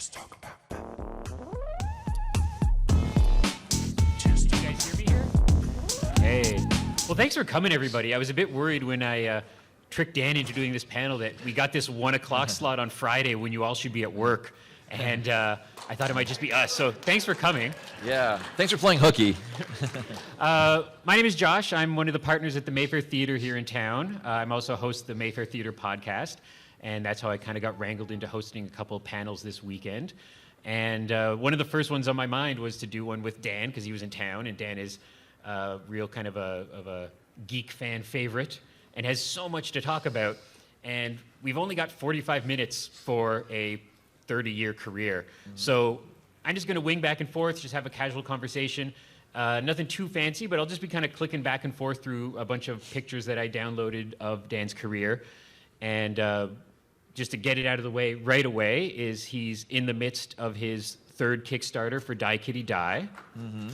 Just talk about that. You guys hear me here? Hey. Well, thanks for coming, everybody. I was a bit worried when I tricked Dan into doing this panel that we got this 1 o'clock slot on Friday when you all should be at work. And I thought it might just be us. So thanks for coming. Yeah. Thanks for playing hooky. My name is Josh. I'm one of the partners at the Mayfair Theatre here in town. I'm also host of the Mayfair Theatre podcast. And that's how I kind of got wrangled into hosting a couple of panels this weekend. And one of the first ones on my mind was to do one with Dan, because he was in town. And Dan is real kind of a geek fan favorite and has so much to talk about. And we've only got 45 minutes for a 30-year career. Mm-hmm. So I'm just going to wing back and forth, just have a casual conversation. Nothing too fancy, but I'll just be kind of clicking back and forth through a bunch of pictures that I downloaded of Dan's career. And just to get it out of the way right away is he's in the midst of his third Kickstarter for Die Kitty Die. Mm-hmm.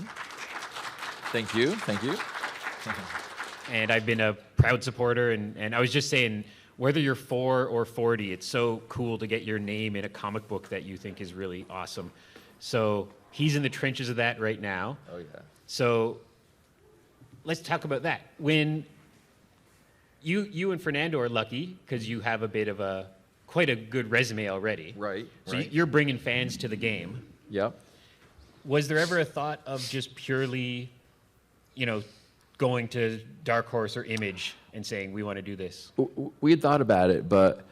Thank you. Thank you. And I've been a proud supporter. And I was just saying, whether you're 4 or 40, it's so cool to get your name in a comic book that you think is really awesome. So he's in the trenches of that right now. Oh, yeah. So let's talk about that. When you and Fernando are lucky because you have a bit of quite a good resume already. Right. So right. you're bringing fans to the game. Yep. Was there ever a thought of just purely, going to Dark Horse or Image and saying, we want to do this? We had thought about it, but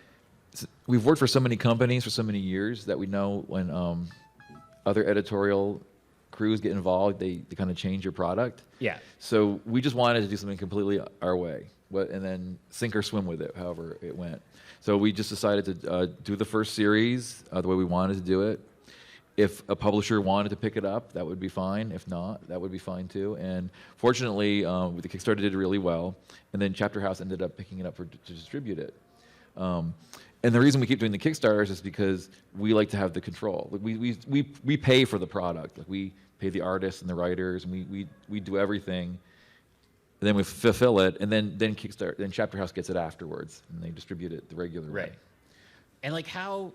we've worked for so many companies for so many years that we know when other editorial crews get involved, they kind of change your product. Yeah. So we just wanted to do something completely our way, and then sink or swim with it, however it went. So we just decided to do the first series the way we wanted to do it. If a publisher wanted to pick it up, that would be fine. If not, that would be fine too. And fortunately, the Kickstarter did really well, and then Chapter House ended up picking it up to distribute it. And the reason we keep doing the Kickstarters is because we like to have the control. Like we pay for the product. Like we pay the artists and the writers, and we do everything. And then we fulfill it, and then Chapter House gets it afterwards, and they distribute it the regular way. Right. And like how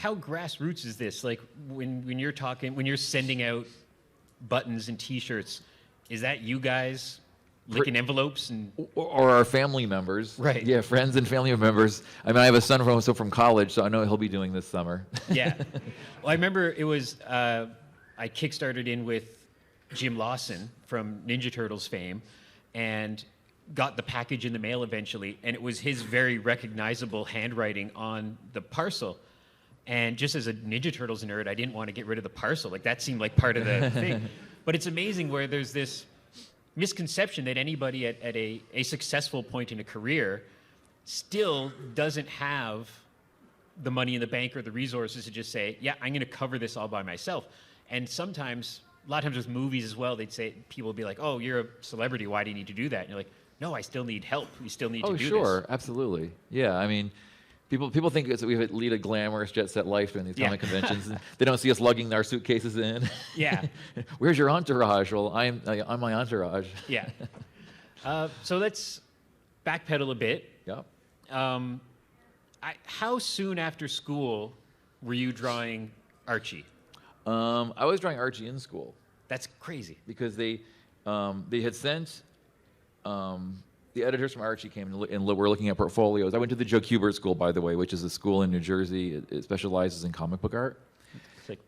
grassroots is this? Like when you're sending out buttons and T-shirts, is that you guys licking envelopes and or our family members? Right. Yeah, friends and family members. I mean, I have a son from college, so I know he'll be doing this summer. Yeah. Well, I remember it was I Kickstarted in with Jim Lawson from Ninja Turtles fame, and got the package in the mail eventually, and it was his very recognizable handwriting on the parcel. And just as a Ninja Turtles nerd, I didn't want to get rid of the parcel. Like, that seemed like part of the thing. But it's amazing where there's this misconception that anybody at a successful point in a career still doesn't have the money in the bank or the resources to just say, yeah, I'm going to cover this all by myself. And sometimes, a lot of times with movies as well, people will be like, oh, you're a celebrity, why do you need to do that? And you're like, no, I still need help. We still need to do this. Oh, sure, absolutely. Yeah, I mean, people think we lead a glamorous jet set life during these comic conventions. And they don't see us lugging our suitcases in. Yeah. Where's your entourage? Well, I'm my entourage. Yeah. So let's backpedal a bit. Yep. How soon after school were you drawing Archie? I was drawing Archie in school. That's crazy. Because they had sent the editors from Archie came and were looking at portfolios. I went to the Kubert School, by the way, which is a school in New Jersey. It specializes in comic book art.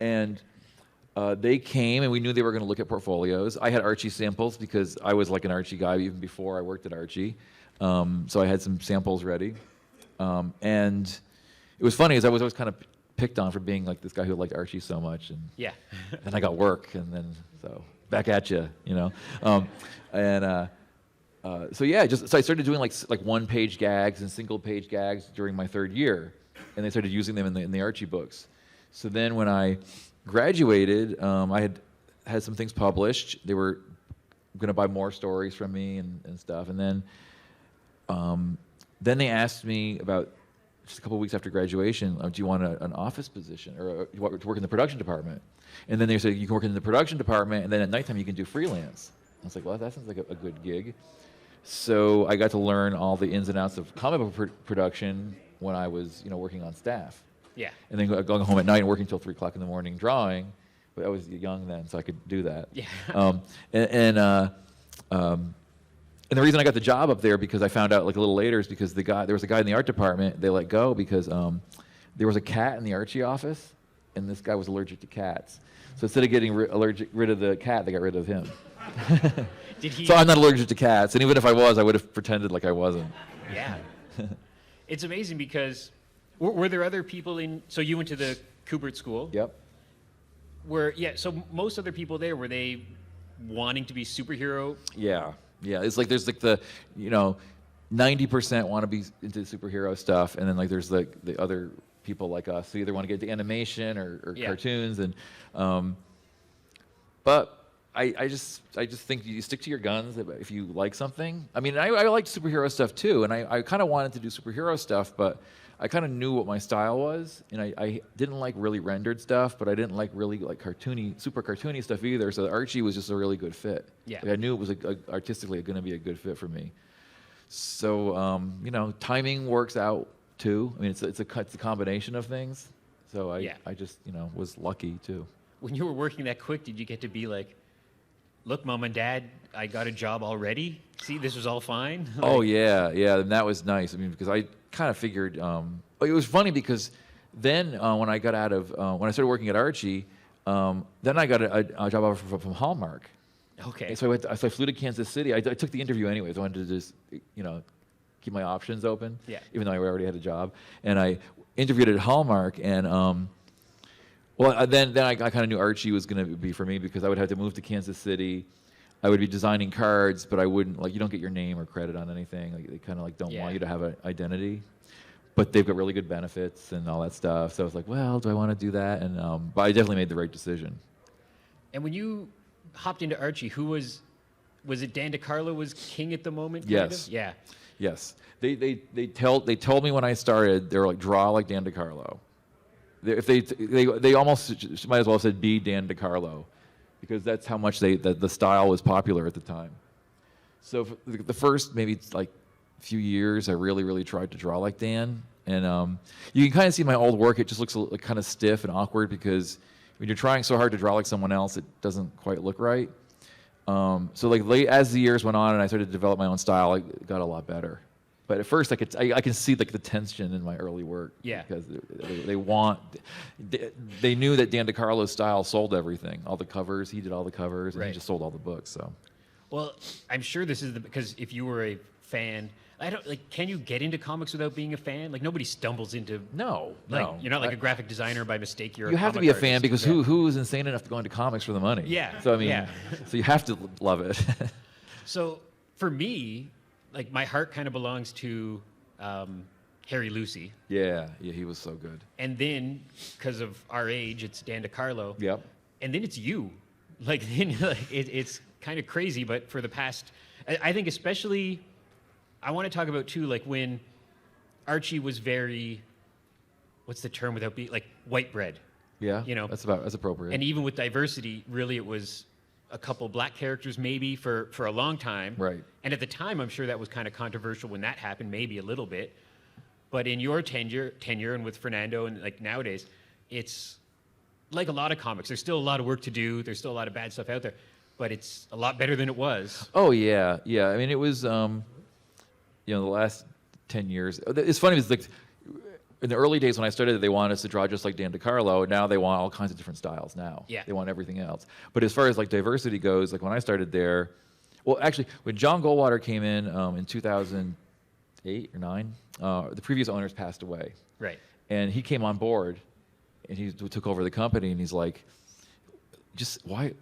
And they came, and we knew they were going to look at portfolios. I had Archie samples because I was like an Archie guy even before I worked at Archie. So I had some samples ready. And it was funny, as I was always kind of picked on for being like this guy who liked Archie so much. And yeah. then I got work, and then so back at you, So I started doing like one-page gags and single-page gags during my third year, and they started using them in the Archie books. So then when I graduated, I had some things published. They were going to buy more stories from me and stuff, and then they asked me about just a couple of weeks after graduation, do you want an office position or you want to work in the production department? And then they said you can work in the production department, and then at nighttime you can do freelance. I was like, well, that sounds like a good gig. So I got to learn all the ins and outs of comic book production when I was, working on staff. Yeah. And then going home at night and working till 3 o'clock in the morning drawing. But I was young then, so I could do that. Yeah. And the reason I got the job up there, because I found out like a little later, is because there was a guy in the art department they let go because there was a cat in the Archie office, and this guy was allergic to cats. So instead of getting rid of the cat, they got rid of him. So I'm not allergic to cats, and even if I was, I would have pretended like I wasn't. Yeah. It's amazing because were there other people in? So you went to the Kubert School. Yep. So most other people there, were they wanting to be superhero? Yeah. Yeah. It's like there's like 90% want to be into superhero stuff, and then like there's like the other people like us who either want to get into animation or cartoons, and but I just think you stick to your guns if you like something. I mean, I liked superhero stuff too, and I kind of wanted to do superhero stuff, but I kind of knew what my style was, and I didn't like really rendered stuff, but I didn't like really like super cartoony stuff either. So Archie was just a really good fit. Yeah. Like, I knew it was artistically going to be a good fit for me. So timing works out too. I mean, it's a combination of things. So I just was lucky too. When you were working that quick, did you get to be like, look, Mom and Dad, I got a job already. See, this was all fine. Oh yeah, and that was nice. I mean, because I kind of figured. It was funny because then when I got out of when I started working at Archie, then I got a job offer from Hallmark. Okay. And so I flew to Kansas City. I took the interview anyways. I wanted to just keep my options open. Yeah. Even though I already had a job, and I interviewed at Hallmark, and then I kind of knew Archie was going to be for me because I would have to move to Kansas City. I would be designing cards, but I wouldn't you don't get your name or credit on anything. Like, they kind of don't want you to have an identity. But they've got really good benefits and all that stuff. So I was like, well, do I want to do that? And but I definitely made the right decision. And when you hopped into Archie, who was it? Dan DeCarlo was king at the moment. Yes. Kind of? Yeah. Yes. They told me when I started, they were like, draw like Dan DeCarlo. They almost might as well have said be Dan DeCarlo, because that's how much the style was popular at the time. So for the first maybe like few years, I really tried to draw like Dan, and you can kind of see my old work. It just looks kind of stiff and awkward because when you're trying so hard to draw like someone else, it doesn't quite look right. So like as the years went on and I started to develop my own style, it got a lot better. But at first, I can see like the tension in my early work. Yeah. Because they knew that Dan DeCarlo's style sold everything. All the covers, he did all the covers, and he just sold all the books. So. Well, I'm sure this is because if you were a fan, can you get into comics without being a fan? Like nobody stumbles into. No. You're not like a graphic designer by mistake. You have to be a fan because who is insane enough to go into comics for the money? Yeah. So I mean, so you have to love it. So for me, like my heart kind of belongs to Harry Lucy. Yeah, he was so good. And then, because of our age, it's Dan DeCarlo. Yep. And then it's you. Like then, it's kind of crazy. But for the past, I think especially, I want to talk about too, like when Archie was very, what's the term without being like white bread. Yeah. That's appropriate. And even with diversity, really, it was a couple black characters maybe for a long time. Right. And at the time, I'm sure that was kind of controversial when that happened, maybe a little bit. But in your tenure and with Fernando and like nowadays, it's like a lot of comics. There's still a lot of work to do. There's still a lot of bad stuff out there, but it's a lot better than it was. Oh yeah. I mean, it was the last 10 years. It's funny. It's like in the early days when I started, they wanted us to draw just like Dan DeCarlo. Now they want all kinds of different styles now. Yeah. They want everything else. But as far as like diversity goes, like when I started there, well, actually, when John Goldwater came in 2008 or 9, the previous owners passed away. Right. And he came on board, and he took over the company, and he's like, just why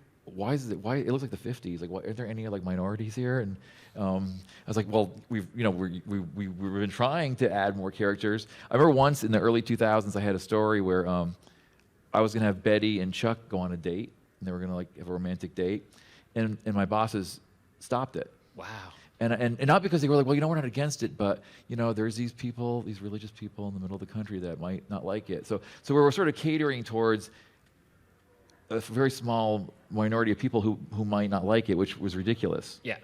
is it looks like the 50s? Like, are there any like minorities here? And I was like, well, we've been trying to add more characters. I remember once in the early 2000s, I had a story where I was gonna have Betty and Chuck go on a date, and they were gonna like have a romantic date, and my bosses stopped it. Wow. And not because they were like, well, we're not against it, but there's these people, these religious people in the middle of the country that might not like it. So we were sort of catering towards a very small minority of people who might not like it, which was ridiculous. Yeah.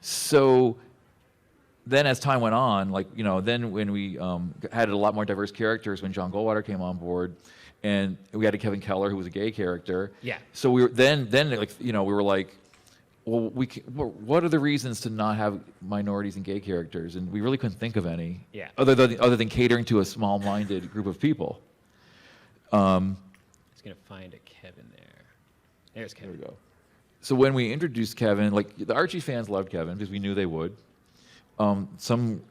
So then as time went on, like, then when we had a lot more diverse characters when John Goldwater came on board, and we had a Kevin Keller who was a gay character. Yeah. So we were then like, we were like, well, what are the reasons to not have minorities and gay characters? And we really couldn't think of any. Yeah. Other than catering to a small-minded group of people. I was gonna find a Kevin there. There's Kevin. There we go. So when we introduced Kevin, like the Archie fans loved Kevin because we knew they would. Some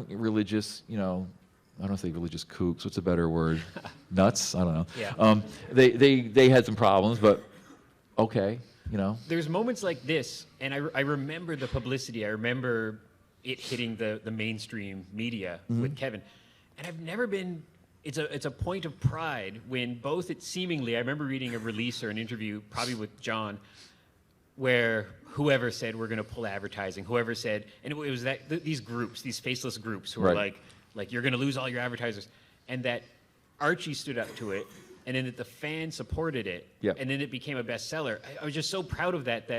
religious, I don't say religious kooks. What's a better word? Nuts? I don't know. Yeah. They had some problems, but okay, There's moments like this, and I remember the publicity. I remember it hitting the mainstream media with Kevin, and I've never been. It's a point of pride when both it seemingly. I remember reading a release or an interview, probably with John, where whoever said we're going to pull advertising, whoever said, and it was that these groups, these faceless groups, who were like you're going to lose all your advertisers, and that Archie stood up to it, and then that the fans supported it, and then it became a bestseller. I was just so proud of that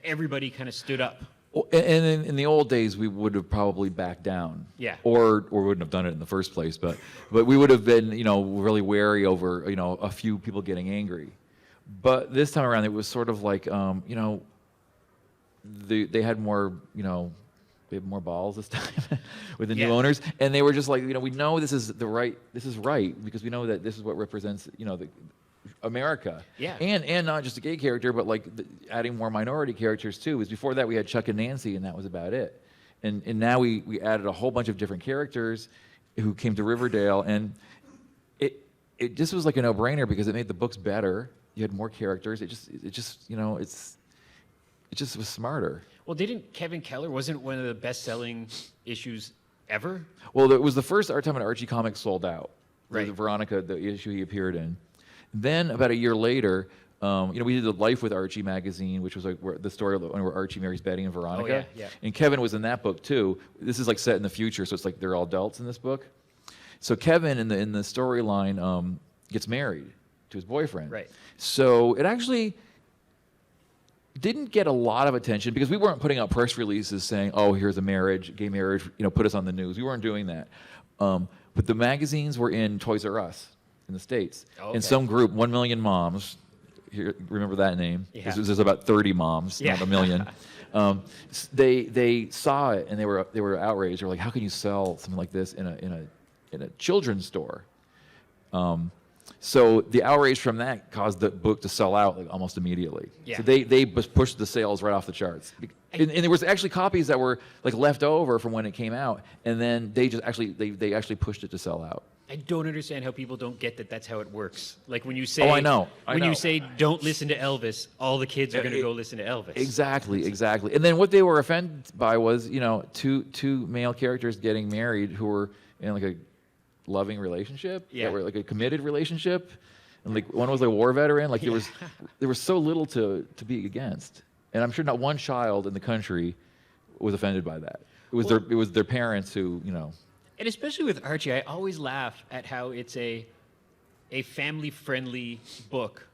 everybody kind of stood up. Well, and in the old days, we would have probably backed down, or wouldn't have done it in the first place. But we would have been, really wary over, a few people getting angry. But this time around, it was sort of like, they had more, they had more balls this time with the new owners, and they were just like, we know this is right because we know that this is what represents, America. Yeah. And not just a gay character, but like adding more minority characters too. Because before that we had Chuck and Nancy, and that was about it. And now we added a whole bunch of different characters who came to Riverdale, and it just was like a no-brainer because it made the books better. You had more characters. It just was smarter. Well, didn't Kevin Keller wasn't one of the best-selling issues ever? Well, it was the first time an Archie Comics sold out. Right. The Veronica, the issue he appeared in. Then about a year later, we did the Life with Archie magazine, which was like the story where Archie marries Betty and Veronica. Oh, yeah. And Kevin was in that book too. This is like set in the future, so it's like they're all adults in this book. So Kevin in the storyline gets married to his boyfriend. Right. So it actually didn't get a lot of attention because we weren't putting out press releases saying, "Oh, here's a marriage, gay marriage, put us on the news." We weren't doing that. But the magazines were in Toys R Us in the States. Okay. And some group, 1 Million Moms, here, remember that name? Yeah. There's about 30 moms, not a million. They saw it and they were outraged. They were like, "How can you sell something like this in a children's store?" So the outrage from that caused the book to sell out like almost immediately. Yeah. So they pushed the sales right off the charts. And there was actually copies that were like left over from when it came out, and then they actually pushed it to sell out. I don't understand how people don't get that that's how it works. Like when you say, I know. You say don't listen to Elvis, all the kids are going to go listen to Elvis. Exactly. And then what they were offended by was, two male characters getting married who were in like a loving relationship, that were like a committed relationship, and like one was a war veteran. Like there was so little to be against, and I'm sure not one child in the country was offended by that. It was their parents who, And especially with Archie, I always laugh at how it's a family-friendly book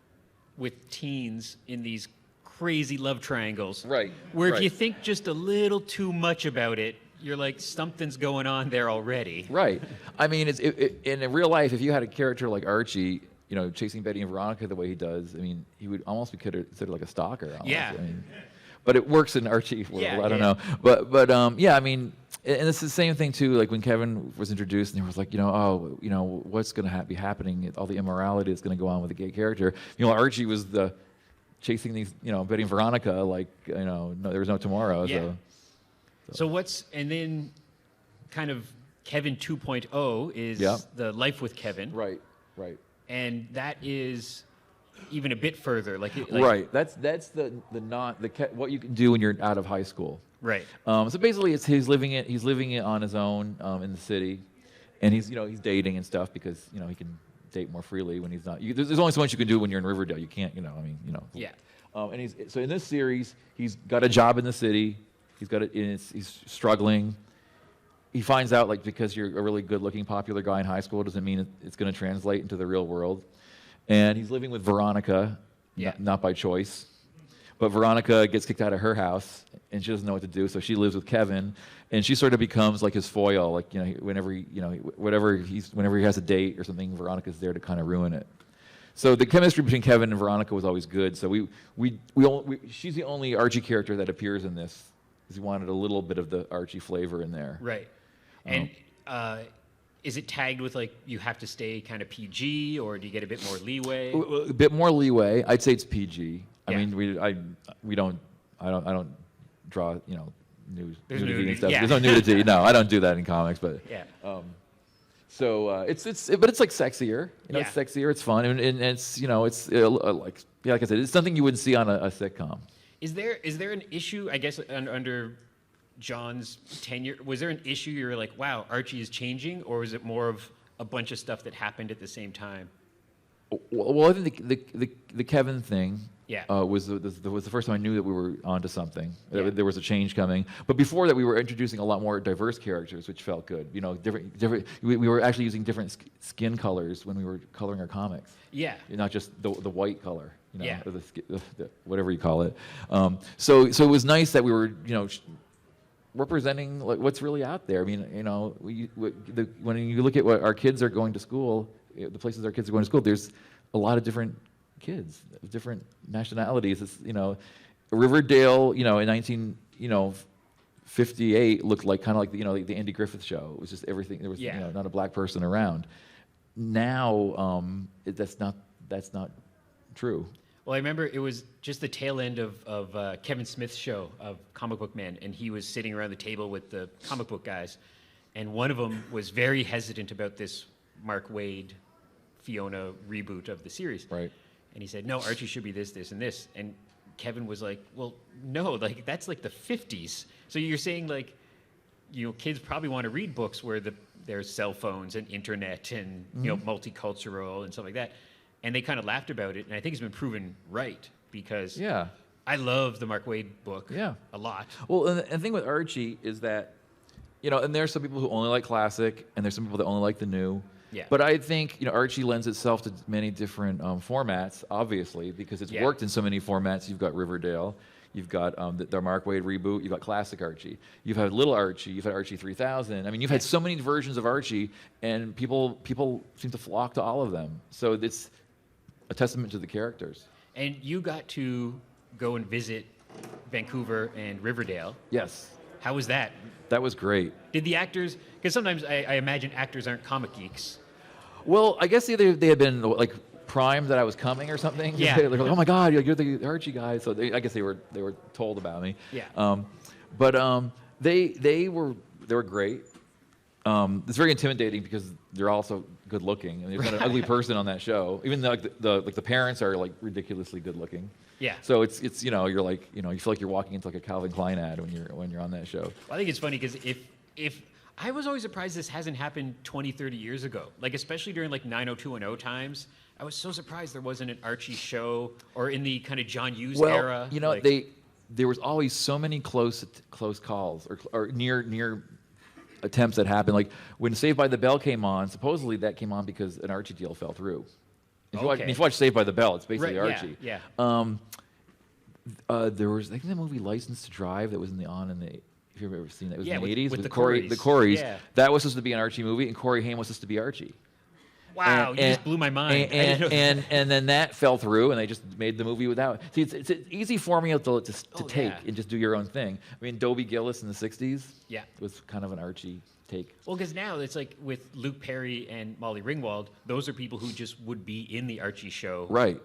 with teens in these crazy love triangles. Right. Where if you think just a little too much about it, you're like, something's going on there already. Right. I mean, in real life, if you had a character like Archie, chasing Betty and Veronica the way he does, I mean, he would almost be considered like a stalker. Almost. Yeah. I mean, but it works in Archie world. Yeah, I don't know. But I mean, and it's the same thing too. Like when Kevin was introduced, and he was like, what's going to be happening? All the immorality that's going to go on with the gay character. Archie was the chasing these, Betty and Veronica. Like, no, there was no tomorrow. Yeah. So and then kind of Kevin 2.0 is the Life with Kevin. Right. And that is even a bit further. Right. That's what you can do when you're out of high school. Right. So basically, he's living it on his own in the city, and he's dating and stuff because he can date more freely when he's not. There's only so much you can do when you're in Riverdale. You can't. Yeah. And so in this series, he's got a job in the city. He's struggling. He finds out because you're a really good-looking, popular guy in high school doesn't mean it's going to translate into the real world. And he's living with Veronica, not by choice. But Veronica gets kicked out of her house, and she doesn't know what to do. So she lives with Kevin, and she sort of becomes like his foil. Like, whenever whenever he has a date or something, Veronica's there to kind of ruin it. So the chemistry between Kevin and Veronica was always good. So she's the only Archie character that appears in this, because we wanted a little bit of the Archie flavor in there. Right. And is it tagged with like you have to stay kind of PG, or do you get a bit more leeway? A bit more leeway. I'd say it's PG. I Yeah. mean, I don't draw nudity nudity, and stuff. yeah. There's no nudity. No, I don't do that in comics. But Yeah. so but it's like sexier. Yeah. It's sexier. It's fun, and it's like I said, it's something you wouldn't see on a sitcom. Is there an issue, I guess, under John's tenure? Was there an issue you were like, wow, Archie is changing, or was it more of a bunch of stuff that happened at the same time? Well, I think the Kevin thing Yeah. was the first time I knew that we were onto something. Yeah. There was a change coming. But before that, we were introducing a lot more diverse characters, which felt good. Different. We were actually using different skin colors when we were coloring our comics. Yeah. Not just the white color. Yeah. Or the whatever you call it. So it was nice that we were representing what's really out there. I mean, when you look at what our kids are going to school, the places our kids are going to school, there's a lot of different kids of different nationalities. It's, Riverdale, in 1958 looked like kind of like the Andy Griffith Show. It was just everything. There was not a black person around. Now that's not true. Well, I remember it was just the tail end of Kevin Smith's show of Comic Book Man, and he was sitting around the table with the comic book guys, and one of them was very hesitant about this Mark Waid, Fiona reboot of the series. Right. And he said, no, Archie should be this, this, and this. And Kevin was like, well, no, like that's like the 50s. So you're saying like, kids probably want to read books where there's cell phones and internet and multicultural and stuff like that. And they kind of laughed about it, and I think it's been proven right, because I love the Mark Waid book a lot. Well, and the thing with Archie is that, and there's some people who only like classic, and there's some people that only like the new. Yeah. But I think Archie lends itself to many different formats, obviously, because it's worked in so many formats. You've got Riverdale, you've got the Mark Waid reboot, you've got classic Archie, you've had Little Archie, you've had Archie 3000. I mean, you've had so many versions of Archie, and people seem to flock to all of them. So it's a testament to the characters. And you got to go and visit Vancouver and Riverdale. Yes. How was that? That was great. Did the actors, because sometimes I imagine actors aren't comic geeks. Well, I guess either they had been like primed that I was coming or something. Yeah. They're like, oh my God, you're the Archie guy. So I guess they were told about me. Yeah. But they were great. It's very intimidating because they're also good looking, and there's not an ugly person on that show. Even though the parents are like ridiculously good looking. Yeah. So it's you're like you feel like you're walking into like a Calvin Klein ad when you're on that show. Well, I think it's funny because if I was always surprised this hasn't happened 20, 30 years ago, like especially during like 90210 times. I was so surprised there wasn't an Archie show, or in the kind of John Hughes era. There was always so many close calls or near attempts that happened. Like when Saved by the Bell came on, supposedly that came on because an Archie deal fell through. If you watch Saved by the Bell, it's basically right, Archie. Yeah. There was, I think, the movie License to Drive that was in the if you've ever seen that, it was in the 80s with with the Coreys. Coreys. The Coreys. Yeah. That was supposed to be an Archie movie, and Corey Haim was supposed to be Archie. Wow, you just blew my mind. And then that fell through, and they just made the movie without. See, it's an easy formula to take and just do your own thing. I mean, Dobie Gillis in the 60s was kind of an Archie take. Well, because now it's like with Luke Perry and Molly Ringwald, those are people who just would be in the Archie show. Right.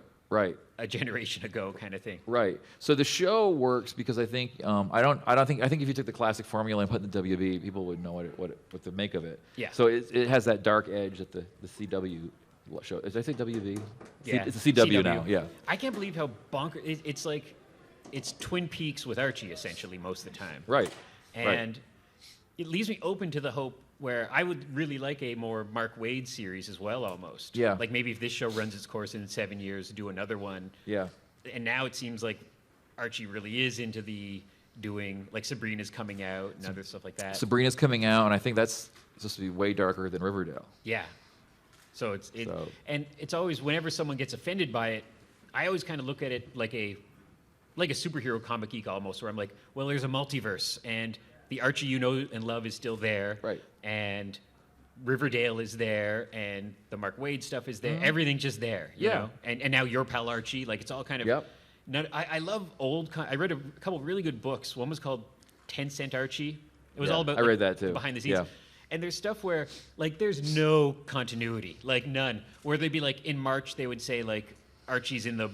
A generation ago, kind of thing. Right. So the show works because I think I think if you took the classic formula and put it in the WB, people would know what to make of it. Yeah. So it has that dark edge that the CW show. Did I say WB? Yeah. It's a CW now. Yeah. I can't believe how bonkers it's like. It's Twin Peaks with Archie essentially most of the time. Right. And it leaves me open to the hope where I would really like a more Mark Waid series as well, almost. Yeah. Like maybe if this show runs its course in 7 years, do another one. Yeah. And now it seems like Archie really is into the doing, like Sabrina's coming out and other stuff like that. Sabrina's coming out, and I think that's supposed to be way darker than Riverdale. Yeah. So and it's always, whenever someone gets offended by it, I always kind of look at it like a like a superhero comic geek almost, where I'm like, well, there's a multiverse, and the Archie you know and love is still there, Right. and Riverdale is there, and the Mark Waid stuff is there. Mhm. Everything's just there, you Yeah. know. And now your pal Archie, like it's all kind of. Yep. I love I read a couple of really good books. One was called 10 Cent Archie. It was Yeah, all about I read that too. behind the scenes. Yeah. And there's stuff where like there's no continuity, like none. Where they'd be like in March they would say like Archie's in the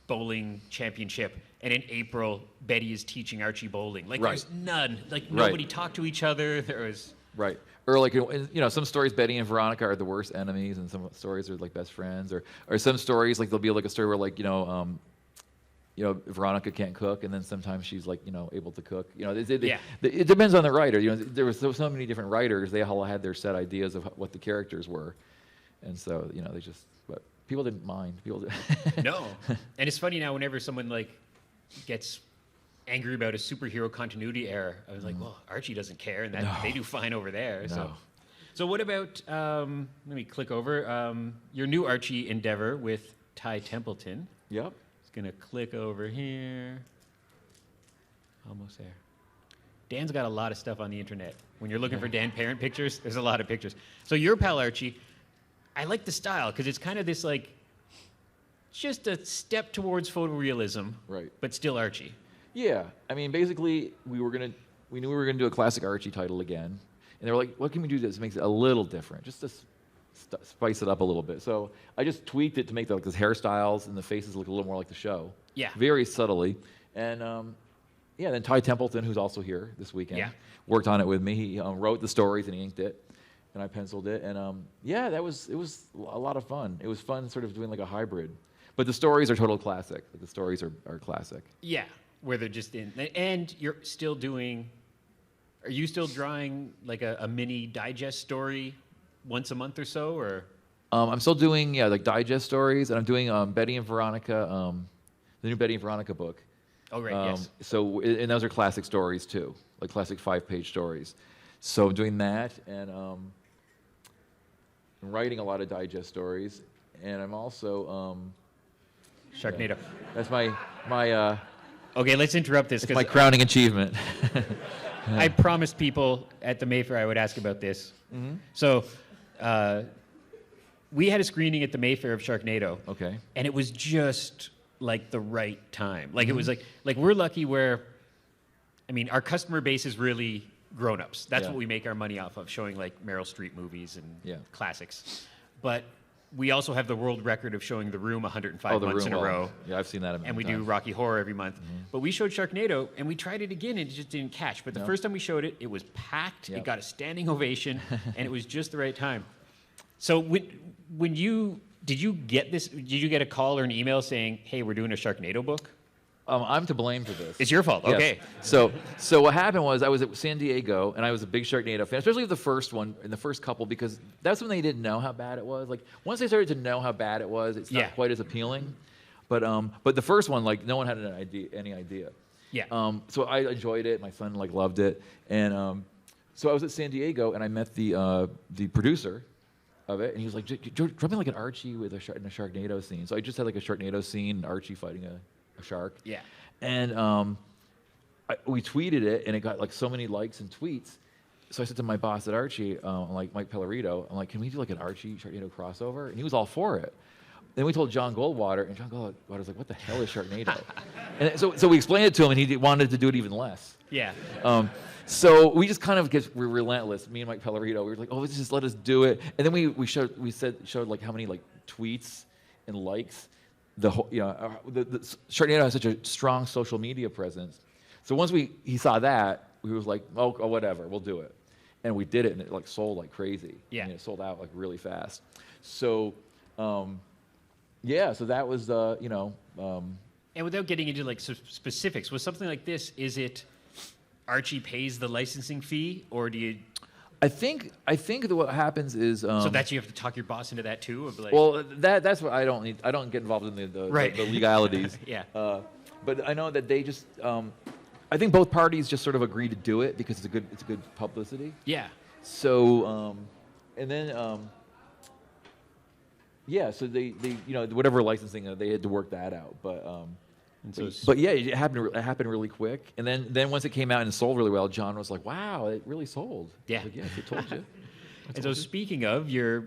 bowling championship, and in April Betty is teaching Archie bowling. Like Right. there's none. Like Right. nobody talked to each other. There was. Right. Or like, some stories Betty and Veronica are the worst enemies, and some stories are like best friends, or some stories like there'll be like a story where like Veronica can't cook, and then sometimes she's like able to cook. It depends on the writer. There were so many different writers. They all had their set ideas of what the characters were, and so but people didn't mind. People did. No. And it's funny now whenever someone like gets angry about a superhero continuity error, I was like, well, Archie doesn't care, and that No. they do fine over there. No. So what about let me click over your new Archie endeavor with Ty Templeton. Yep. Just gonna click over here. Almost there. Dan's got a lot of stuff on the internet. When you're looking for Dan Parent pictures, there's a lot of pictures. So your pal Archie, I like the style because it's kind of this like just a step towards photorealism, Right. but still Archie. Yeah, I mean, basically, we knew we were gonna do a classic Archie title again, and they were like, "What can we do that makes it a little different, just to spice it up a little bit?" So I just tweaked it to make his hairstyles and the faces look a little more like the show. Yeah. Very subtly, and then Ty Templeton, who's also here this weekend, Yeah. worked on it with me. He wrote the stories and he inked it, and I penciled it, and it was a lot of fun. It was fun, sort of doing like a hybrid, but the stories are total classic. Like, the stories are classic. Yeah, where they're just in, and you're still doing. Are you still drawing like a mini digest story once a month or so, or? I'm still doing like digest stories, and I'm doing Betty and Veronica, the new Betty and Veronica book. Oh right, yes. So and those are classic stories too, like classic 5-page stories. So I'm doing that, and I'm writing a lot of digest stories, and I'm also Sharknado. that's my Okay, let's interrupt this my because crowning achievement. I promised people at the Mayfair I would ask about this. Mm-hmm. So, we had a screening at the Mayfair of Sharknado. Okay. And it was just like the right time. Like it was like we're lucky where, I mean, our customer base is really grown-ups. That's Yeah. what we make our money off of, showing like Meryl Streep movies and Yeah. classics. But we also have the world record of showing The Room 105 The months in a Room, row. Yeah, I've seen that. And we do Rocky Horror every month. But we showed Sharknado, and we tried it again, and it just didn't catch. But the No. first time we showed it, it was packed. Yep. It got a standing ovation, and it was just the right time. So when did you get this? Did you get a call or an email saying, "Hey, we're doing a Sharknado book"? I'm to blame for this. It's your fault. Yes. Okay. So what happened was I was at San Diego, and I was a big Sharknado fan, especially the first one and the first couple, because that's when they didn't know how bad it was. Like once they started to know how bad it was, it's not Yeah. quite as appealing. But the first one, like no one had any idea. Yeah. So I enjoyed it. My son loved it, and so I was at San Diego, and I met the producer of it, and he was like, "Draw me like an Archie with in a Sharknado scene." So I just had like a Sharknado scene, and Archie fighting a shark. Yeah. And we tweeted it, and it got like so many likes and tweets. So I said to my boss at Archie, like Mike Pellerito, I'm like, "Can we do like an Archie Sharknado crossover?" And he was all for it. Then we told John Goldwater, and John Goldwater was like, "What the hell is Sharknado?" And so we explained it to him, and he wanted to do it even less. Yeah. So we just kind of we're relentless. Me and Mike Pellerito, we were like, "Oh, just let us do it." And then we showed like how many like tweets and likes. The Sharknado has such a strong social media presence. So once he saw that, we was like, oh, whatever, we'll do it. And we did it, and it like sold like crazy. Yeah. And it sold out like really fast. So, so that was And without getting into like specifics, with something like this, is it Archie pays the licensing fee, or do you? I think that what happens is So that you have to talk your boss into that too, or like, well, that's what I don't need. I don't get involved in the Right. the legalities. Yeah. But I know that they just. I think both parties just sort of agreed to do it because it's good publicity. yeah, So and then so they whatever licensing they had to work that out. But And so, But yeah, it happened really quick. And then once it came out and sold really well, John was like, "Wow, it really sold." Yeah. I was like, yes, I told you. and so speaking of, you're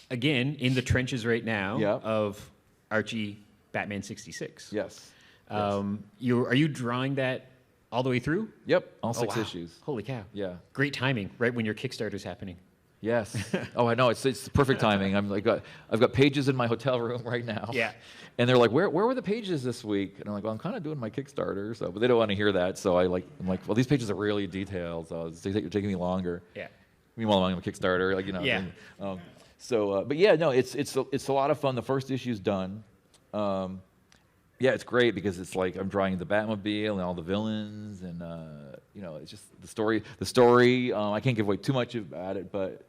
again in the trenches right now Yeah. of Archie Batman 66. Yes. Are you drawing that all the way through? Yep. All Oh, 6 wow. issues. Holy cow. Yeah. Great timing, right when your Kickstarter's happening. Yes. Oh, I know. It's perfect timing. I've got pages in my hotel room right now. Yeah. And they're like, where were the pages this week? And I'm like, well, I'm kind of doing my Kickstarter, but they don't want to hear that. So I'm like, well, these pages are really detailed, so it's taking me longer. Yeah. Meanwhile, I'm on a Kickstarter, Yeah. But yeah, no, it's a lot of fun. The first issue's done. Yeah, it's great because it's like I'm drawing the Batmobile and all the villains, and it's just the story. I can't give away too much about it, but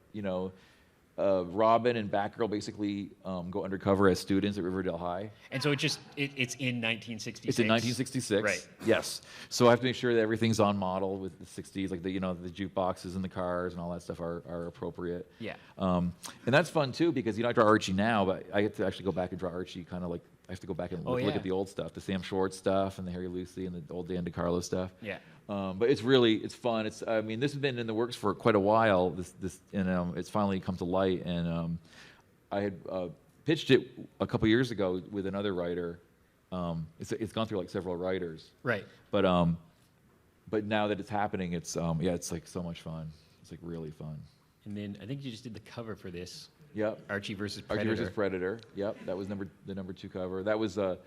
Robin and Batgirl basically go undercover as students at Riverdale High. And so it's in 1966. It's in 1966. Right. Yes. So I have to make sure that everything's on model with the 60s, like the jukeboxes and the cars and all that stuff are appropriate. Yeah. And that's fun too because I draw Archie now, but I have to actually go back and draw Archie kind of like I have to go back and look at the old stuff, the Sam Schwartz stuff and the Harry Lucy and the old Dan DeCarlo stuff. Yeah. But it's fun. This has been in the works for quite a while. It's finally come to light, and I had pitched it a couple years ago with another writer. It's gone through like several writers. Right. But now that it's happening, it's like so much fun. It's like really fun. And then I think you just did the cover for this. Yep. Archie versus Predator. Archie versus Predator. Yep. That was the number 2 cover. That was a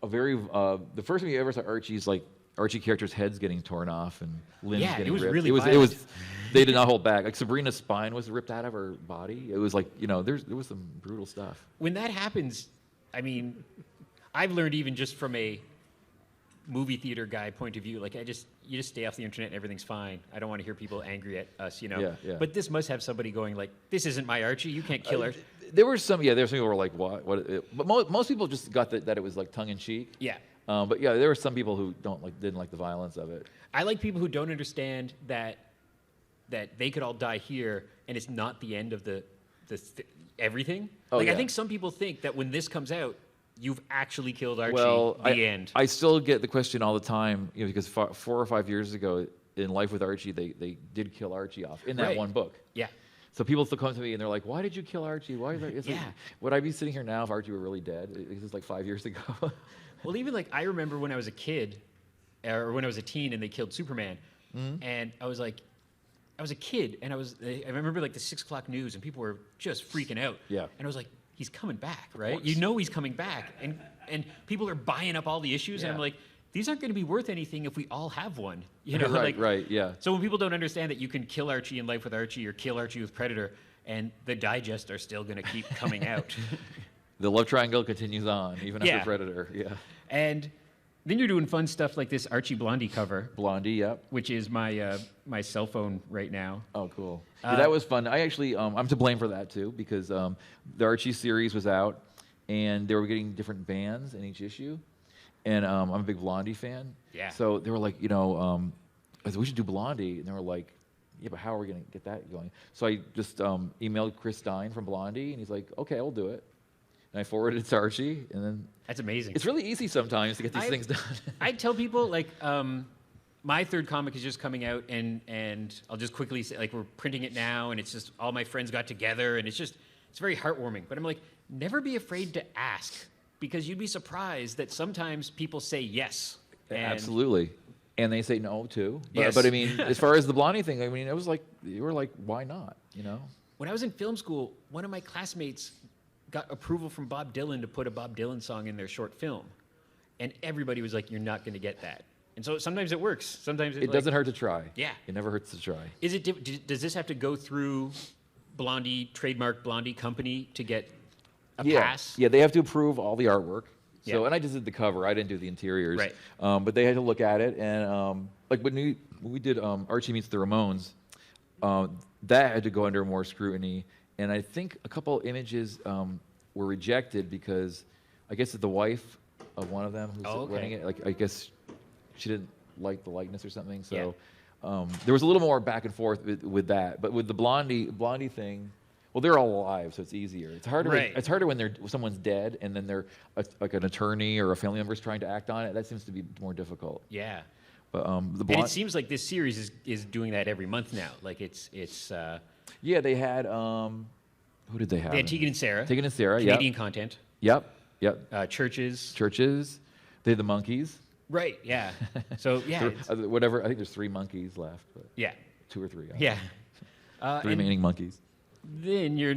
very the first time you ever saw Archie characters' heads getting torn off and limbs getting ripped. It was really it violent. was they did not hold back. Like Sabrina's spine was ripped out of her body. It was like there was some brutal stuff. When that happens, I mean, I've learned even just from a movie theater guy point of view, like you just stay off the internet and everything's fine. I don't want to hear people angry at us, Yeah. But this must have somebody going like, this isn't my Archie. You can't kill her. There were some people who were like, what? But most people just got that it was like tongue in cheek. Yeah. But yeah, there were some people who didn't like the violence of it. I like people who don't understand that they could all die here and it's not the end of everything. Oh, I yeah. think some people think that when this comes out, you've actually killed Archie. Well, the end. I still get the question all the time, because 4 or 5 years ago in Life with Archie, they did kill Archie off in that Right. one book. Yeah. So people still come to me and they're like, "Why did you kill Archie? Why?" Yeah. Would I be sitting here now if Archie were really dead? This is like 5 years ago. Well, even like I remember when I was a kid, or when I was a teen, and they killed Superman, and I was a kid, and I remember like the 6 o'clock news, and people were just freaking out. Yeah. And I was like, he's coming back, right? You know he's coming back, and people are buying up all the issues, and Yeah. I'm like, these aren't going to be worth anything if we all have one, Right, yeah. So when people don't understand that you can kill Archie in Life with Archie or kill Archie with Predator, and the digest are still going to keep coming out. The love triangle continues on, even Yeah. after Predator. Yeah. And then you're doing fun stuff like this Archie Blondie cover, Blondie, yep. which is my my cell phone right now. Oh, cool. Yeah, that was fun. I actually, I'm to blame for that too, because the Archie series was out, and they were getting different bands in each issue, and I'm a big Blondie fan. Yeah. So they were like, I said, we should do Blondie, and they were like, yeah, but how are we going to get that going? So I just emailed Chris Stein from Blondie, and he's like, okay, I'll do it. And I forwarded it to Archie, and then That's amazing. it's really easy sometimes to get these things done. I tell people like my third comic is just coming out, and I'll just quickly say like we're printing it now, and it's just all my friends got together, and it's very heartwarming. But I'm like, never be afraid to ask, because you'd be surprised that sometimes people say yes. And Absolutely. And they say no too. But, Yes. but I mean, as far as the Blondie thing, I mean, it was like, you were like, why not? When I was in film school, one of my classmates got approval from Bob Dylan to put a Bob Dylan song in their short film, and everybody was like, "You're not going to get that." And so sometimes it works. Sometimes It doesn't hurt to try. Yeah. It never hurts to try. Is it? Does this have to go through Blondie trademark Blondie company to get a pass? Yeah, they have to approve all the artwork. So, Yeah. and I just did the cover. I didn't do the interiors. Right. But they had to look at it, and like when we did Archie Meets the Ramones, that had to go under more scrutiny. And I think a couple images were rejected because I guess the wife of one of them who's running it, like I guess she didn't like the likeness or something. So there was a little more back and forth with that. But with the Blondie thing, Well, they're all alive, so it's easier. It's harder. Right. It's harder when someone's dead, and then they're like an attorney or a family member is trying to act on it. That seems to be more difficult. Yeah. But And it seems like this series is doing that every month now. Like it's yeah, they had who did they have? they had Tegan and Sarah. Tegan and Sarah. Canadian content. Yep. Churches. They had the monkeys. Right. Yeah. So yeah. Whatever. I think there's 3 monkeys left. But Yeah. 2 or 3. Yeah. 3 remaining monkeys. Then you're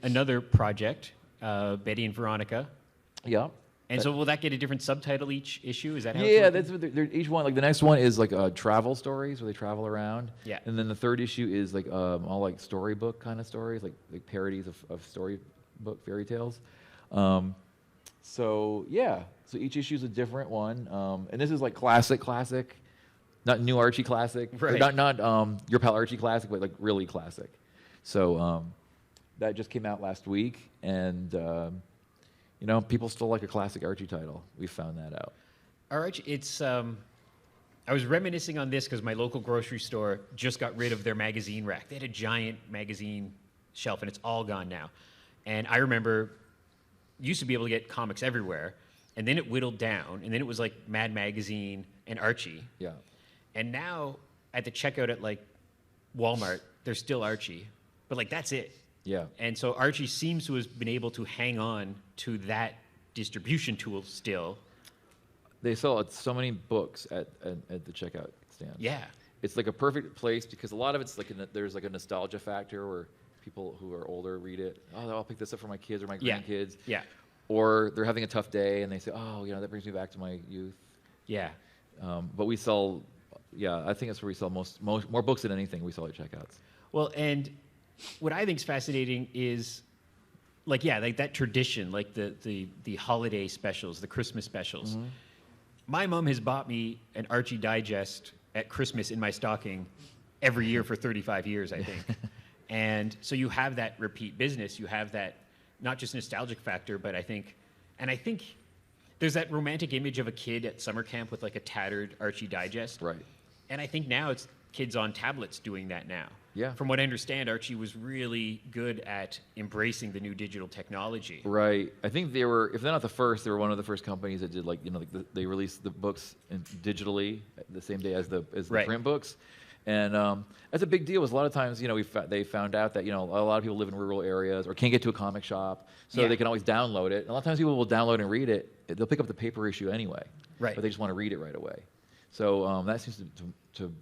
another project, Betty and Veronica. Yeah. And so will that get a different subtitle each issue? Is that how? Yeah, it's that's what they're each one. Like the next one is like travel stories where they travel around. Yeah. And then the third issue is like all like storybook kind of stories, like parodies of storybook fairy tales. So yeah, so each issue is a different one. And this is like classic, not new Archie classic, right? Not your pal Archie classic, but like really classic. So that just came out last week, and you know, people still like a classic Archie title. We found that out. Archie, it's I was reminiscing on this because my local grocery store just got rid of their magazine rack. They had a giant magazine shelf, and it's all gone now. And I remember used to be able to get comics everywhere, and then it whittled down, and then it was like Mad Magazine and Archie. Yeah. And now at the checkout at like Walmart, there's still Archie, but like that's it. Yeah. And so Archie seems to have been able to hang on to that distribution tool still. They sell so many books at the checkout stand. Yeah. It's like a perfect place because a lot of it's like there's like a nostalgia factor where people who are older read it. Oh, I'll pick this up for my kids or my grandkids. Yeah. Or they're having a tough day and they say, oh, you know, that brings me back to my youth. Yeah. But we sell, I think that's where we sell more books than anything we sell at checkouts. Well, and what I think is fascinating is like that tradition, like the holiday specials, the Christmas specials. Mm-hmm. My mom has bought me an Archie Digest at Christmas in my stocking every year for 35 years, I think. And so you have that repeat business. You have that not just nostalgic factor, but I think there's that romantic image of a kid at summer camp with like a tattered Archie Digest. Right. And I think now it's kids on tablets doing that now. Yeah. From what I understand, Archie was really good at embracing the new digital technology. Right. I think they were, if they're not the first, they were one of the first companies that did they released the books digitally the same day as the print books. And that's a big deal. Because a lot of times, they found out that a lot of people live in rural areas or can't get to a comic shop, so they can always download it. And a lot of times, people will download and read it. They'll pick up the paper issue anyway, right? But they just want to read it right away. So that seems to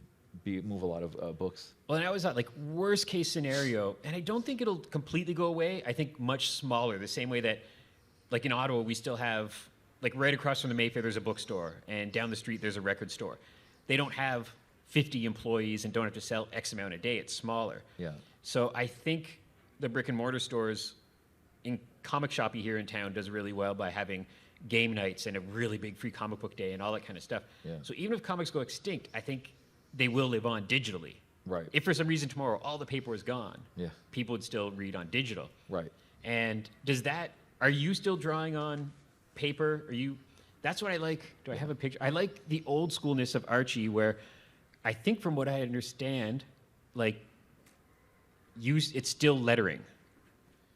move a lot of books. Well, and I always thought, like, worst case scenario, and I don't think it'll completely go away. I think much smaller. The same way that, like in Ottawa, we still have, like, right across from the Mayfair, there's a bookstore, and down the street there's a record store. They don't have 50 employees and don't have to sell X amount a day. It's smaller. Yeah. So I think the brick and mortar stores in Comic Shoppy here in town does really well by having game nights and a really big free comic book day and all that kind of stuff. Yeah. So even if comics go extinct, I think they will live on digitally. Right. If for some reason tomorrow all the paper is gone, yeah, people would still read on digital. Right. And are you still drawing on paper? That's what I like. Do I have a picture? I like the old schoolness of Archie where I think from what I understand, like, it's still lettering.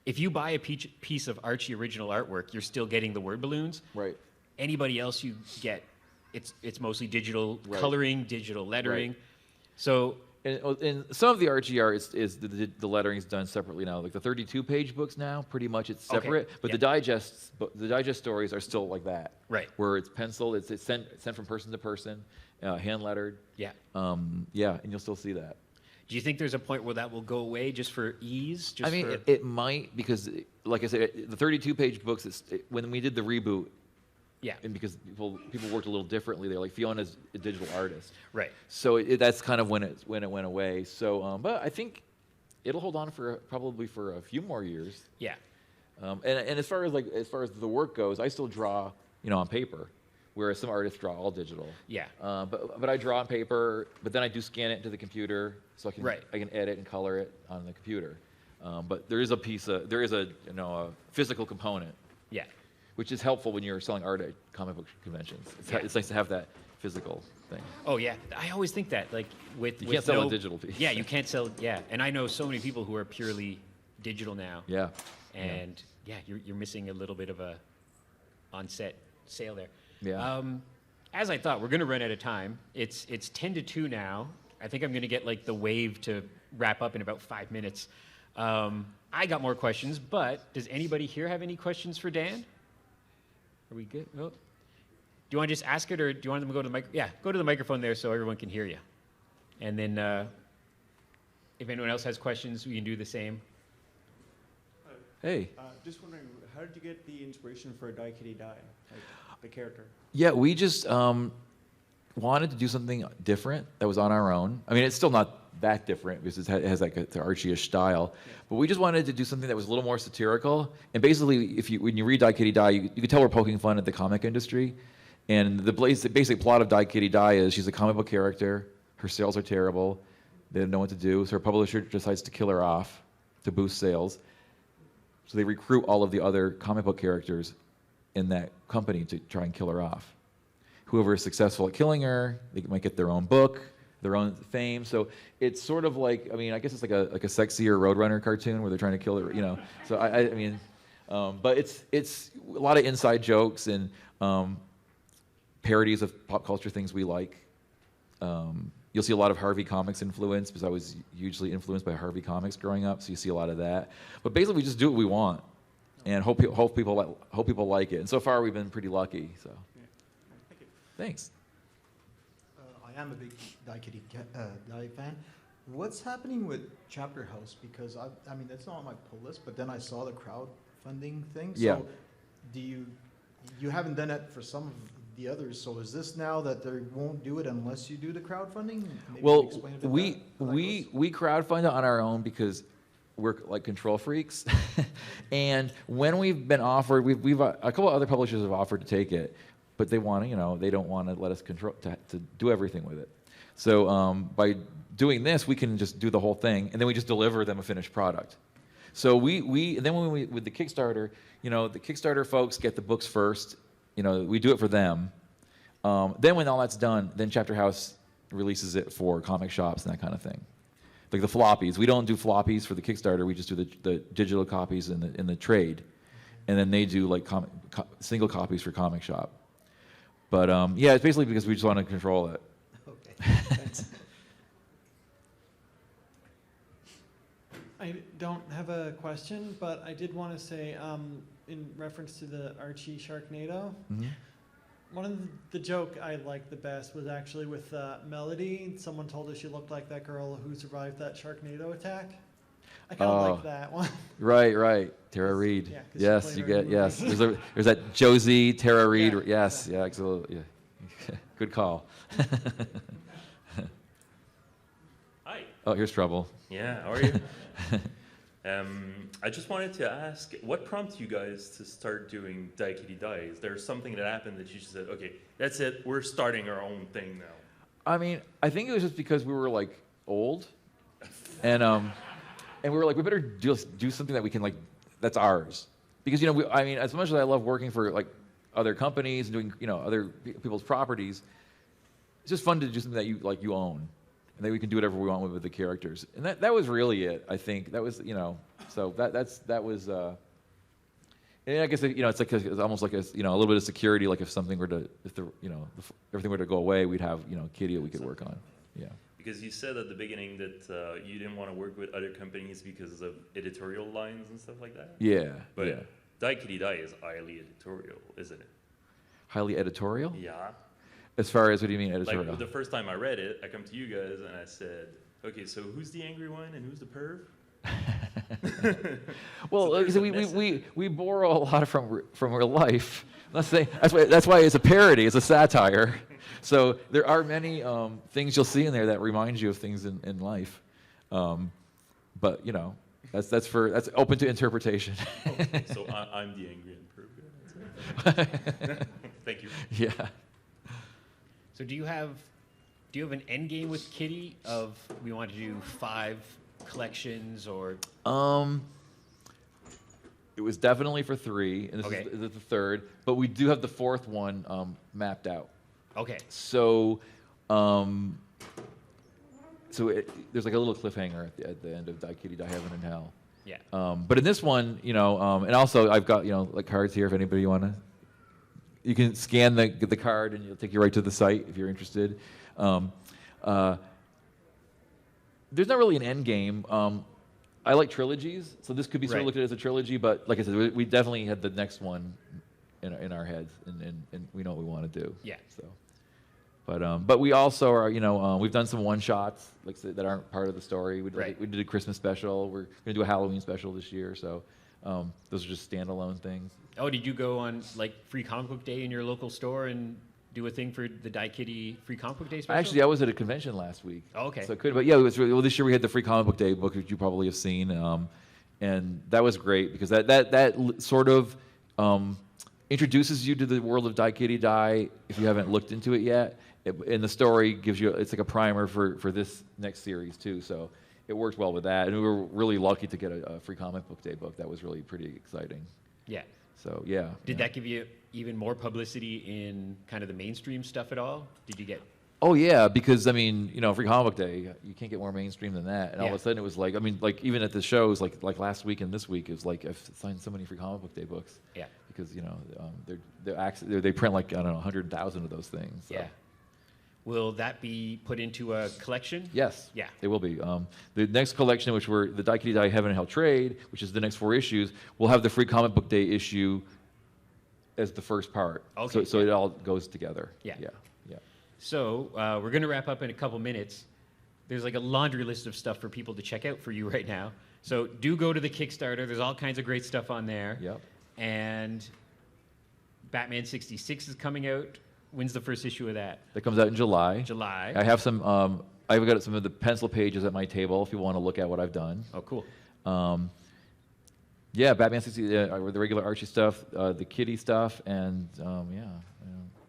If you buy a piece of Archie original artwork, you're still getting the word balloons. Right. Anybody else you get, it's mostly digital coloring, digital lettering. Right. So and some of the Archie art is the lettering is done separately now. Like the 32-page books now, pretty much it's separate. But the digest stories are still like that. Right. Where it's penciled, it's sent from person to person, hand lettered. Yeah. And you'll still see that. Do you think there's a point where that will go away just for ease? It might, because, like I said, the 32-page books, when we did the reboot, and because people worked a little differently, they're like, Fiona's a digital artist. Right. So that's kind of when it went away. So, but I think it'll hold on probably for a few more years. Yeah. And as far as the work goes, I still draw, on paper, whereas some artists draw all digital. Yeah. But I draw on paper, but then I do scan it into the computer, so I can edit and color it on the computer. But there is a physical component. Yeah. Which is helpful when you're selling art at comic book conventions. It's nice to have that physical thing. Oh yeah, I always think that, like, you can't sell a digital piece. Yeah, you can't sell. Yeah, and I know so many people who are purely digital now. Yeah. And you're missing a little bit of a on-set sale there. Yeah. As I thought, we're going to run out of time. It's 10 to 2 now. I think I'm going to get like the wave to wrap up in about 5 minutes. I got more questions, but does anybody here have any questions for Dan? Are we good? Oh. Do you want to just ask it, or do you want them to go to the mic? Yeah, go to the microphone there so everyone can hear you. And then if anyone else has questions, we can do the same. Hey. Just wondering, how did you get the inspiration for Die Kitty Die, like the character? Yeah, we just wanted to do something different that was on our own. I mean, it's still not that different because it has like the Archie-ish style, but we just wanted to do something that was a little more satirical. And basically, when you read Die Kitty Die, you can tell we're poking fun at the comic industry. And the basic plot of Die Kitty Die is she's a comic book character. Her sales are terrible. They don't know what to do, so her publisher decides to kill her off to boost sales. So they recruit all of the other comic book characters in that company to try and kill her off. Whoever is successful at killing her, they might get their own book, their own fame. So it's sort of like, I mean, I guess it's like a sexier Roadrunner cartoon where they're trying to kill her, you know. So I mean, but it's a lot of inside jokes and parodies of pop culture things we like. You'll see a lot of Harvey Comics influence because I was hugely influenced by Harvey Comics growing up. So you see a lot of that. But basically, we just do what we want, and hope people like it. And so far, we've been pretty lucky. So, Thank you. Thanks. I am a big Die Kitty Die fan. What's happening with Chapter House? Because I mean, that's not on my pull list. But then I saw the crowdfunding thing. So Yeah. do you haven't done it for some of the others? So is this now that they won't do it unless you do the crowdfunding? Maybe Well, explain a bit we how that goes. crowdfund it on our own because we're like control freaks, and when we've been offered, we've a couple of other publishers have offered to take it, but they want to, you know, they don't want to let us control to do everything with it. So by doing this, we can just do the whole thing, and then we just deliver them a finished product. So and then when we with the Kickstarter, you know, the Kickstarter folks get the books first. You know, we do it for them. Then when all that's done, then Chapter House releases it for comic shops and that kind of thing. Like the floppies, we don't do floppies for the Kickstarter. We just do the digital copies in the trade, and then they do like single copies for comic shop. But yeah, it's basically because we just want to control it. Okay. Thanks. I don't have a question, but I did want to say, in reference to the Archie Sharknado, Mm-hmm. one of the joke I liked the best was actually with Melody. Someone told her she looked like that girl who survived that Sharknado attack. I kind of like that one. Right. Tara Reid. Yeah, 'cause she yes, played you her in get the yes. movie. There's that Josie Tara Reid. Yeah, Yes, yeah, absolutely. Yeah. Good call. Hi. Oh, here's trouble. Yeah, how are you? I just wanted to ask, what prompted you guys to start doing Die Kitty Die? Is there something that happened that you just said, okay, that's it, we're starting our own thing now? I mean, I think it was just because we were like old, and we were like, we better just do something that we can like, that's ours. Because you know, I mean, as much as I love working for like other companies and doing, you know, other people's properties, it's just fun to do something that you own, and then we can do whatever we want with the characters. And that was really it. I think that was, you know, so that was. And I guess you know, it's like it's almost like a, you know, a little bit of security. Like if something were to, if the, you know, everything were to go away, we'd have, you know, Kitty that we could work on. Yeah. Because you said at the beginning that you didn't want to work with other companies because of editorial lines and stuff like that. Yeah. But yeah. Die Kitty Die is highly editorial, isn't it? Highly editorial. Yeah. As far as what do you mean editorial? Like the first time I read it, I come to you guys and I said, okay, so who's the angry one and who's the perv? Well, So there's so a we borrow a lot from real life. Let's say that's why it's a parody. It's a satire. So there are many things you'll see in there that remind you of things in life. But you know, that's open to interpretation. Okay, so I'm the angry and perv. That's it. Thank you. Yeah. So do you have an end game with Kitty of we want to do 5 collections or? It was definitely for 3, and this Okay. is the third. But we do have the 4th one mapped out. Okay. So, there's like a little cliffhanger at the end of Die Kitty, Die Heaven and Hell. Yeah. But in this one, and also I've got, like cards here if anybody you can scan the card and it'll take you right to the site if you're interested. There's not really an end game. I like trilogies, so this could be sort of Right. looked at as a trilogy, but like I said, we definitely had the next one in our heads, and we know what we want to do. Yeah. So, but we also are, we've done some one shots like that aren't part of the story. Right. We did a Christmas special. We're going to do a Halloween special this year. So, those are just standalone things. Oh, did you go on like Free Comic Book Day in your local store and do a thing for the Die Kitty Free Comic Book Day special? Actually, I was at a convention last week. Oh, okay. So it could, but yeah, it was well, this year we had the Free Comic Book Day book, which you probably have seen, and that was great because that sort of introduces you to the world of Die Kitty Die if you haven't looked into it yet. And the story gives you, it's like a primer for this next series too. So it worked well with that, and we were really lucky to get a Free Comic Book Day book. That was really pretty exciting. Yeah. So yeah. Did that give you even more publicity in kind of the mainstream stuff at all? Did you get? Oh yeah, because I mean, Free Comic Book Day, you can't get more mainstream than that. And all of Yeah. a sudden, it was like, I mean, like even at the shows, like last week and this week, it was like I've signed so many Free Comic Book Day books. Yeah. Because they print like I don't know 100,000 of those things. So. Yeah. Will that be put into a collection? Yes. Yeah. It will be. The next collection, which we're the Die Kitty Die Heaven and Hell Trade, which is the next 4 issues, we'll have the Free Comic Book Day issue as the first part. Okay, So it all goes together. Yeah. Yeah. Yeah. So we're going to wrap up in a couple minutes. There's like a laundry list of stuff for people to check out for you right now. So do go to the Kickstarter. There's all kinds of great stuff on there. Yep. And Batman 66 is coming out. When's the first issue of that? That comes out in July. July. I have some. I've got some of the pencil pages at my table if you want to look at what I've done. Oh, cool. Yeah, Batman 60, the regular Archie stuff, the Kitty stuff, and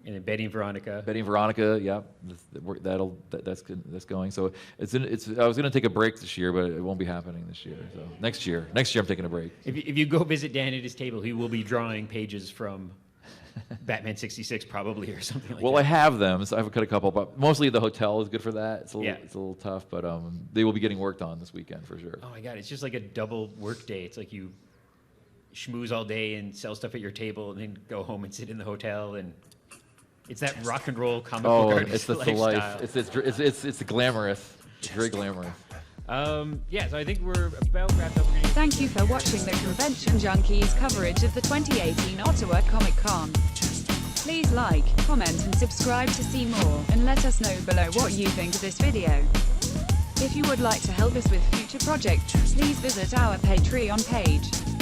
And then Betty and Veronica. Betty and Veronica. Yeah, that's going. So I was going to take a break this year, but it won't be happening this year. So next year I'm taking a break. If you go visit Dan at his table, he will be drawing pages from Batman 66 probably or something like Well, that. I have them, so I've cut a couple, but mostly the hotel is good for that. It's a little tough, but they will be getting worked on this weekend for sure. Oh my God, it's just like a double work day. It's like you schmooze all day and sell stuff at your table and then go home and sit in the hotel, and it's that rock and roll comic book artist it's the lifestyle. life. It's glamorous. It's very glamorous. So I think we're about wrapped up. Thank you for watching the Convention Junkies coverage of the 2018 Ottawa ComicCon. Please like, comment and subscribe to see more, and let us know below what you think of this video. If you would like to help us with future projects, please visit our Patreon page.